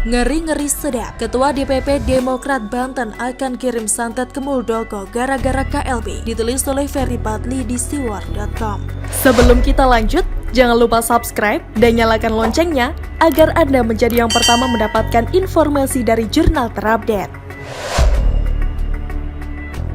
Ngeri-ngeri sedap, Ketua DPP Demokrat Banten akan kirim santet ke Muldoko gara-gara KLB, ditulis oleh Ferry Padli di siwar.com. Sebelum kita lanjut, jangan lupa subscribe dan nyalakan loncengnya agar Anda menjadi yang pertama mendapatkan informasi dari jurnal terupdate.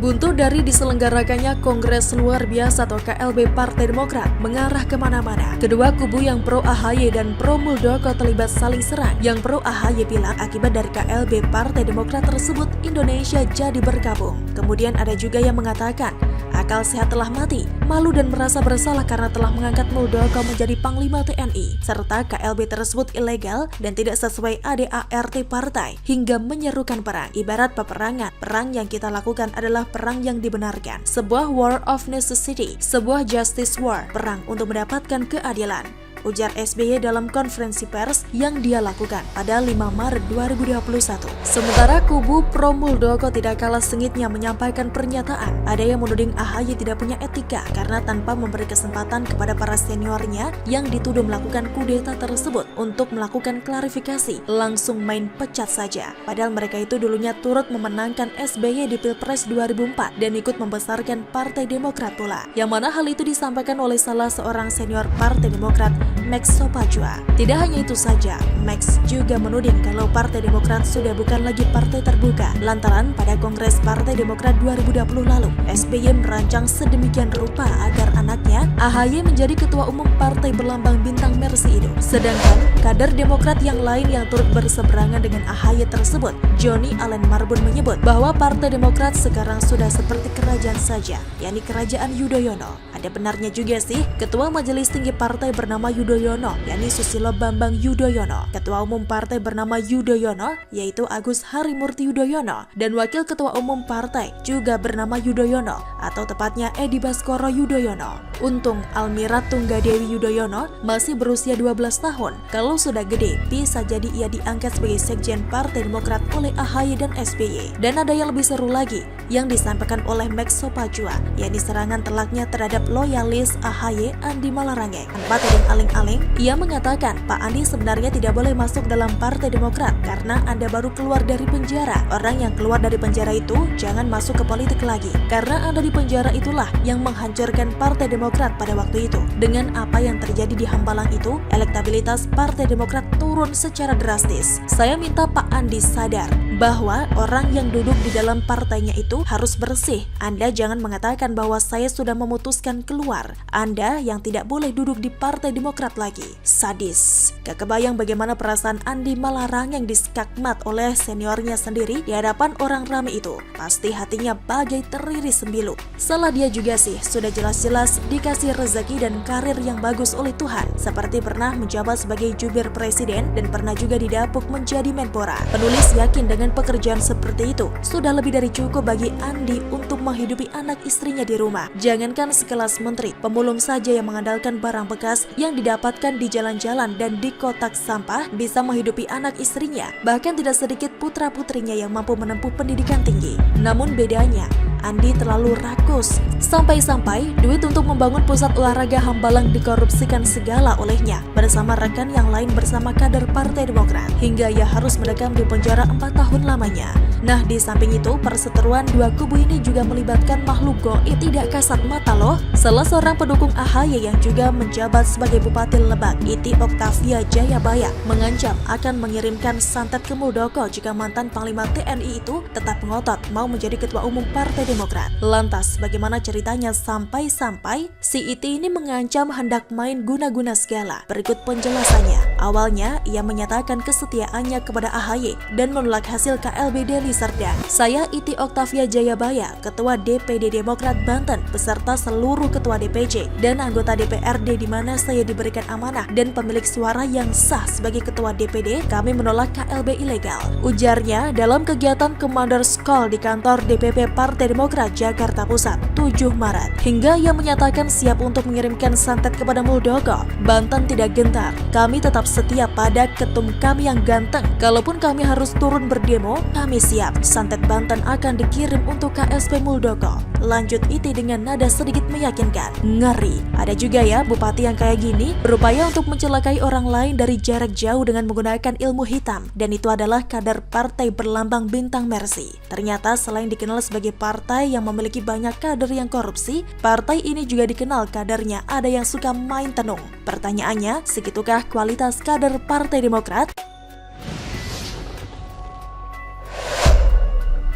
Buntu dari diselenggarakannya Kongres Luar Biasa atau KLB Partai Demokrat mengarah kemana-mana. Kedua kubu yang pro AHY dan pro Muldoko terlibat saling serang. Yang pro AHY bilang akibat dari KLB Partai Demokrat tersebut Indonesia jadi bergabung. Kemudian ada juga yang mengatakan akal sehat telah mati, malu dan merasa bersalah karena telah mengangkat Muldoko menjadi Panglima TNI, serta KLB tersebut ilegal dan tidak sesuai ADART partai, hingga menyerukan perang. Ibarat peperangan, perang yang kita lakukan adalah perang yang dibenarkan, sebuah war of necessity, sebuah justice war, perang untuk mendapatkan keadilan, ujar SBY dalam konferensi pers yang dia lakukan pada 5 Maret 2021. Sementara kubu pro Muldoko tidak kalah sengitnya menyampaikan pernyataan. Ada yang menuding AHY tidak punya etika karena tanpa memberi kesempatan kepada para seniornya yang dituduh melakukan kudeta tersebut untuk melakukan klarifikasi, langsung main pecat saja. Padahal mereka itu dulunya turut memenangkan SBY di Pilpres 2004 dan ikut membesarkan Partai Demokrat pula. Yang mana hal itu disampaikan oleh salah seorang senior Partai Demokrat, Max Sopacua. Tidak hanya itu saja, Max juga menuding kalau Partai Demokrat sudah bukan lagi partai terbuka lantaran pada Kongres Partai Demokrat 2020 lalu SBY merancang sedemikian rupa agar anaknya AHY menjadi ketua umum partai berlambang bintang Mercy itu. Sedangkan kader Demokrat yang lain yang turut berseberangan dengan AHY tersebut, Johnny Allen Marbun menyebut bahwa Partai Demokrat sekarang sudah seperti kerajaan saja, yakni kerajaan Yudhoyono. Ada benarnya juga sih, Ketua Majelis Tinggi Partai bernama Yudhoyono, yakni Susilo Bambang Yudhoyono. Ketua Umum Partai bernama Yudhoyono, yaitu Agus Harimurti Yudhoyono. Dan Wakil Ketua Umum Partai juga bernama Yudhoyono, atau tepatnya Edi Baskoro Yudhoyono. Untung Almira Tunggadewi Yudhoyono masih berusia 12 tahun. Kalau sudah gede, bisa jadi ia diangkat sebagai Sekjen Partai Demokrat oleh AHY dan SBY. Dan ada yang lebih seru lagi, yang disampaikan oleh Max Sopacua, yakni serangan telaknya terhadap loyalis AHY Andi Malarangeng. Tanpa tedeng aling-aling, ia mengatakan Pak Andi sebenarnya tidak boleh masuk dalam Partai Demokrat karena Anda baru keluar dari penjara. Orang yang keluar dari penjara itu jangan masuk ke politik lagi, karena Anda di penjara itulah yang menghancurkan Partai Demokrat pada waktu itu. Dengan apa yang terjadi di Hambalang itu, elektabilitas Partai Demokrat turun secara drastis. Saya minta Pak Andi sadar bahwa orang yang duduk di dalam partainya itu harus bersih. Anda jangan mengatakan bahwa saya sudah memutuskan keluar. Anda yang tidak boleh duduk di Partai Demokrat lagi. Sadis. Gak kebayang bagaimana perasaan Andi Malarangeng diskakmat oleh seniornya sendiri di hadapan orang ramai itu. Pasti hatinya bagai teriris sembilu. Salah dia juga sih, sudah jelas-jelas dikasih rezeki dan karir yang bagus oleh Tuhan. Seperti pernah menjabat sebagai jubir presiden dan pernah juga didapuk menjadi Menpora. Penulis yakin dengan pekerjaan seperti itu sudah lebih dari cukup bagi Andi untuk menghidupi anak istrinya di rumah. Jangankan sekelas menteri, pemulung saja yang mengandalkan barang bekas yang didapatkan di jalan-jalan dan di kotak sampah bisa menghidupi anak istrinya. Bahkan tidak sedikit putra-putrinya yang mampu menempuh pendidikan tinggi. Namun bedanya, Andi terlalu rakus. Sampai-sampai duit untuk membangun pusat olahraga Hambalang dikorupsikan segala olehnya bersama rekan yang lain bersama kader Partai Demokrat, hingga ia harus mendekam di penjara 4 tahun lamanya. Nah, di samping itu, perseteruan dua kubu ini juga melibatkan makhluk goib tidak kasat mata loh. Salah seorang pendukung AHY yang juga menjabat sebagai Bupati Lebak, Iti Oktavia Jayabaya, mengancam akan mengirimkan santet ke Muldoko jika mantan Panglima TNI itu tetap ngotot mau menjadi Ketua Umum Partai Demokrat. Lantas, bagaimana ceritanya sampai-sampai si Iti ini mengancam hendak main guna-guna segala? Berikut penjelasannya. Awalnya, ia menyatakan kesetiaannya kepada AHY dan menolak hasil KLB Deli Serdang. Saya Iti Oktavia Jayabaya, Ketua DPD Demokrat Banten, beserta seluruh Ketua DPC dan anggota DPRD di mana saya diberikan amanah dan pemilik suara yang sah sebagai Ketua DPD, kami menolak KLB ilegal. Ujarnya dalam kegiatan Commanders Call di kantor DPP Partai Demokrat Jakarta Pusat 7 Maret. Hingga ia menyatakan siap untuk mengirimkan santet kepada Muldoko. Banten tidak gentar, kami tetap setia pada ketum kami yang ganteng. Kalaupun kami harus turun berdemo, kami siap. Santet Banten akan dikirim untuk KSP Muldoko. lanjut Iti dengan nada sedikit meyakinkan. Ngeri. Ada juga ya bupati yang kayak gini, berupaya untuk mencelakai orang lain dari jarak jauh dengan menggunakan ilmu hitam, dan itu adalah kader partai berlambang bintang Mercy. Ternyata selain dikenal sebagai partai yang memiliki banyak kader yang korupsi, partai ini juga dikenal kadernya ada yang suka main tenung. Pertanyaannya, segitukah kualitas kader Partai Demokrat?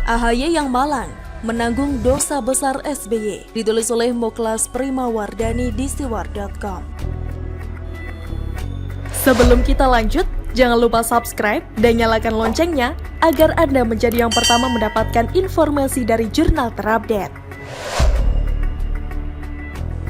AHY yang malang menanggung dosa besar SBY, ditulis oleh Muklas Primawardani di siwar.com. Sebelum kita lanjut, jangan lupa subscribe dan nyalakan loncengnya agar Anda menjadi yang pertama mendapatkan informasi dari jurnal terupdate.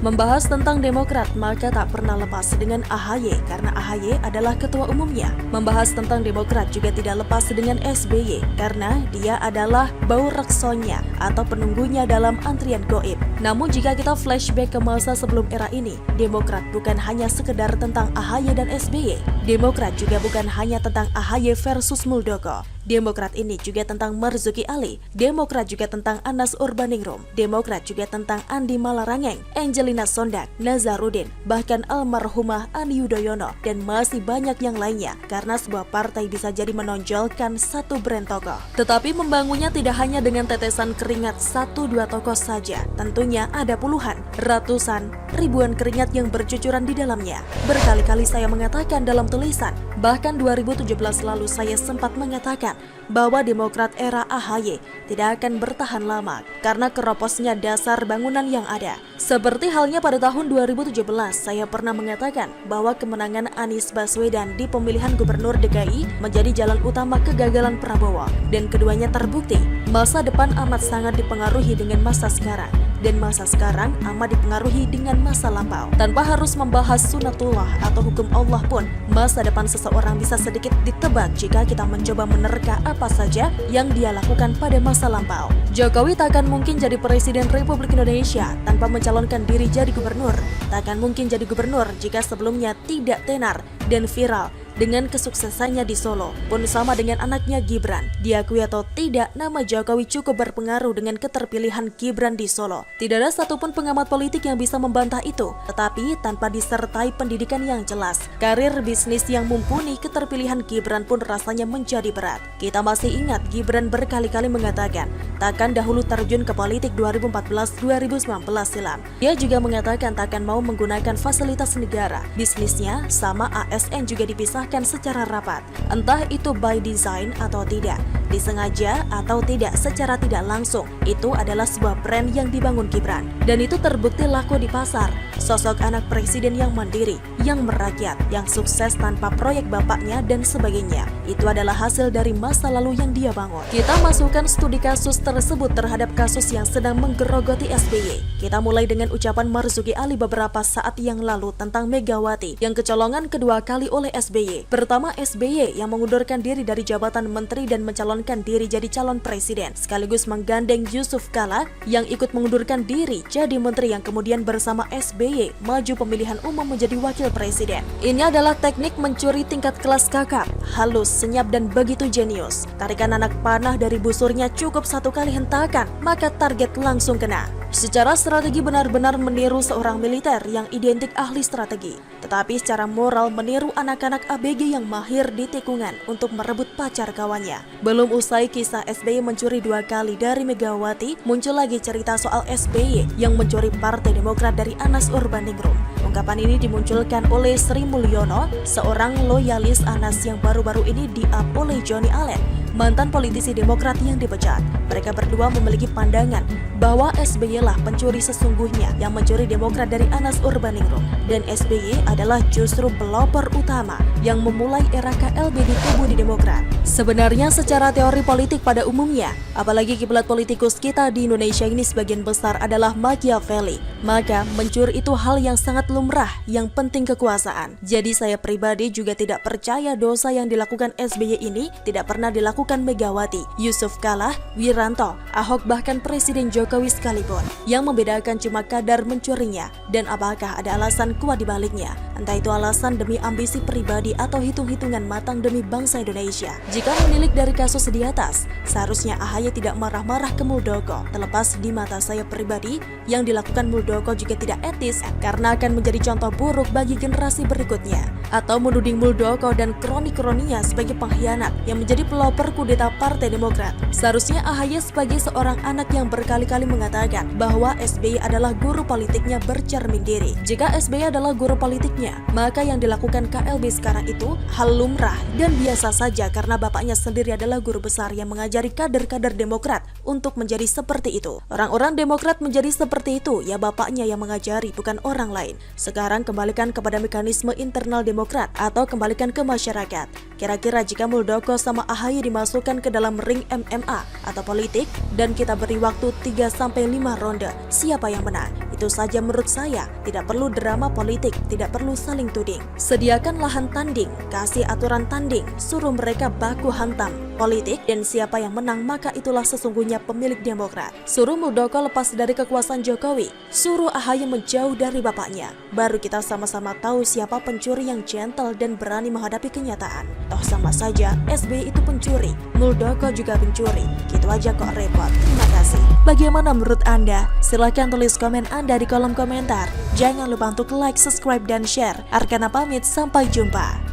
Membahas tentang Demokrat, maka tak pernah lepas dengan AHY karena AHY adalah ketua umumnya. Membahas tentang Demokrat juga tidak lepas dengan SBY karena dia adalah bau reksonya atau penunggunya dalam antrian goib. Namun jika kita flashback ke masa sebelum era ini, Demokrat bukan hanya sekedar tentang AHY dan SBY. Demokrat juga bukan hanya tentang AHY versus Muldoko. Demokrat ini juga tentang Marzuki Ali. Demokrat juga tentang Anas Urbaningrum. Demokrat juga tentang Andi Malarangeng, Angelina Sondak, Nazarudin, bahkan almarhumah Ani Yudhoyono, dan masih banyak yang lainnya. Karena sebuah partai bisa jadi menonjolkan satu brand tokoh. Tetapi membangunnya tidak hanya dengan tetesan keringat 1-2 tokoh saja. Tentunya ada puluhan, ratusan, ribuan keringat yang bercucuran di dalamnya. Berkali-kali saya mengatakan dalam tulisan, bahkan 2017 lalu saya sempat mengatakan bahwa Demokrat era AHY tidak akan bertahan lama karena keroposnya dasar bangunan yang ada. Seperti halnya pada tahun 2017, saya pernah mengatakan bahwa kemenangan Anies Baswedan di pemilihan gubernur DKI menjadi jalan utama kegagalan Prabowo, dan keduanya terbukti. Masa depan amat sangat dipengaruhi dengan masa sekarang, dan masa sekarang amat dipengaruhi dengan masa lampau. Tanpa harus membahas sunatullah atau hukum Allah pun, masa depan seseorang bisa sedikit ditebak jika kita mencoba menerka apa saja yang dia lakukan pada masa lampau. Jokowi tak akan mungkin jadi Presiden Republik Indonesia tanpa mencalonkan diri jadi gubernur. Tak akan mungkin jadi gubernur jika sebelumnya tidak tenar dan viral. Dengan kesuksesannya di Solo, pun sama dengan anaknya Gibran. Diakui atau tidak, nama Jokowi cukup berpengaruh dengan keterpilihan Gibran di Solo. Tidak ada satupun pengamat politik yang bisa membantah itu. Tetapi tanpa disertai pendidikan yang jelas, karir bisnis yang mumpuni, keterpilihan Gibran pun rasanya menjadi berat. Kita masih ingat Gibran berkali-kali mengatakan takkan dahulu terjun ke politik 2014-2019 silam. Dia juga mengatakan takkan mau menggunakan fasilitas negara. Bisnisnya sama ASN juga dipisah secara rapat, entah itu by design atau tidak, disengaja atau tidak, secara tidak langsung. Itu adalah sebuah brand yang dibangun Gibran, dan itu terbukti laku di pasar. Sosok anak presiden yang mandiri, yang merakyat, yang sukses tanpa proyek bapaknya dan sebagainya. Itu adalah hasil dari masa lalu yang dia bangun. Kita masukkan studi kasus tersebut terhadap kasus yang sedang menggerogoti SBY. Kita mulai dengan ucapan Marzuki Ali beberapa saat yang lalu tentang Megawati yang kecolongan kedua kali oleh SBY. Pertama, SBY yang mengundurkan diri dari jabatan menteri dan mencalonkan diri jadi calon presiden, sekaligus menggandeng Yusuf Kala yang ikut mengundurkan diri jadi menteri, yang kemudian bersama SBY maju pemilihan umum menjadi wakil presiden. Ini adalah teknik mencuri tingkat kelas kakap, halus, senyap, dan begitu jenius. Tarikan anak panah dari busurnya cukup satu kali hentakan, maka target langsung kena. Secara strategi benar-benar meniru seorang militer yang identik ahli strategi, tetapi secara moral meniru anak-anak ABG yang mahir di tikungan untuk merebut pacar kawannya. Belum usai kisah SBY mencuri 2 kali dari Megawati, muncul lagi cerita soal SBY yang mencuri Partai Demokrat dari Anas Urbaningrum. Ungkapan ini dimunculkan oleh Sri Mulyono, seorang loyalis Anas yang baru-baru ini di-up oleh Johnny Allen, mantan politisi Demokrat yang dipecat. Mereka berdua memiliki pandangan bahwa SBY lah pencuri sesungguhnya yang mencuri Demokrat dari Anas Urbaningrum, dan SBY adalah justru pelopor utama yang memulai era KLB di tubuh di Demokrat. Sebenarnya secara teori politik pada umumnya, apalagi kiblat politikus kita di Indonesia ini sebagian besar adalah Machiavelli, maka mencuri itu hal yang sangat lumrah lumrah, yang penting kekuasaan. Jadi saya pribadi juga tidak percaya dosa yang dilakukan SBY ini tidak pernah dilakukan Megawati, Yusuf Kala, Wiranto, Ahok, bahkan Presiden Jokowi sekalipun. Yang membedakan cuma kadar mencurinya dan apakah ada alasan kuat di baliknya. Entah itu alasan demi ambisi pribadi atau hitung-hitungan matang demi bangsa Indonesia. Jika menilik dari kasus di atas, seharusnya AHY tidak marah-marah ke Muldoko. Terlepas di mata saya pribadi, yang dilakukan Muldoko juga tidak etis karena akan menjadi contoh buruk bagi generasi berikutnya. Atau menuding Muldoko dan kroni-kroninya sebagai pengkhianat yang menjadi pelopor kudeta Partai Demokrat. Seharusnya AHY sebagai seorang anak yang berkali-kali mengatakan bahwa SBY adalah guru politiknya bercermin diri. Jika SBY adalah guru politiknya, maka yang dilakukan KLB sekarang itu hal lumrah dan biasa saja karena bapaknya sendiri adalah guru besar yang mengajari kader-kader Demokrat untuk menjadi seperti itu. Orang-orang Demokrat menjadi seperti itu, ya bapaknya yang mengajari, bukan orang lain. Sekarang kembalikan kepada mekanisme internal Demokrat atau kembalikan ke masyarakat. Kira-kira jika Muldoko sama AHY dimasukkan ke dalam ring MMA atau politik dan kita beri waktu 3-5 ronde, siapa yang menang? Itu saja menurut saya, tidak perlu drama politik, tidak perlu saling tuding. Sediakan lahan tanding, kasih aturan tanding, suruh mereka baku hantam politik, dan siapa yang menang maka itulah sesungguhnya pemilik Demokrat. Suruh Muldoko lepas dari kekuasaan Jokowi, suruh AHY menjauh dari bapaknya. Baru kita sama-sama tahu siapa pencuri yang gentle dan berani menghadapi kenyataan. Toh sama saja, SBY itu pencuri, Muldoko juga pencuri. Gitu aja kok repot. Terima kasih. Bagaimana menurut Anda? Silahkan tulis komen Anda di kolom komentar. Jangan lupa untuk like, subscribe, dan share. Arkana pamit, sampai jumpa.